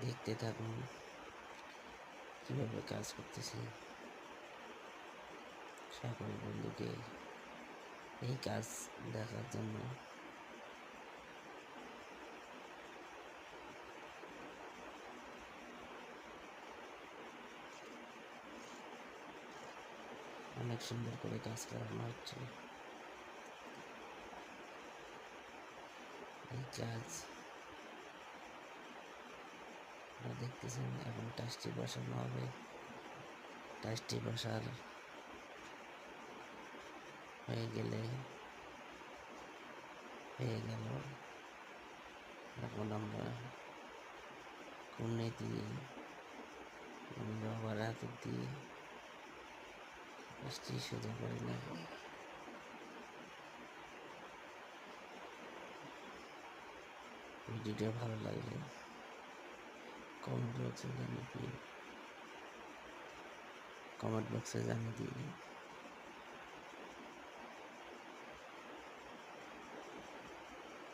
দেখতে থাকুন কীভাবে কাজ করতেছি। সকল বন্ধুকে এই কাজ দেখার জন্য অনেক সুন্দর করে কাজ করানো হচ্ছে। এই কাজ দেখতেছেন, এখন টাইসটি বসানো হবে। টাইসটি বসার হয়ে গেল। এখন আমরা কর্নি দিয়ে রবার হাতুড় দিয়ে টাইসটি সোজা করে নেব। ভিডিওটা ভালো লাগলে কমেন্ট বক্সে জানিয়ে দিন।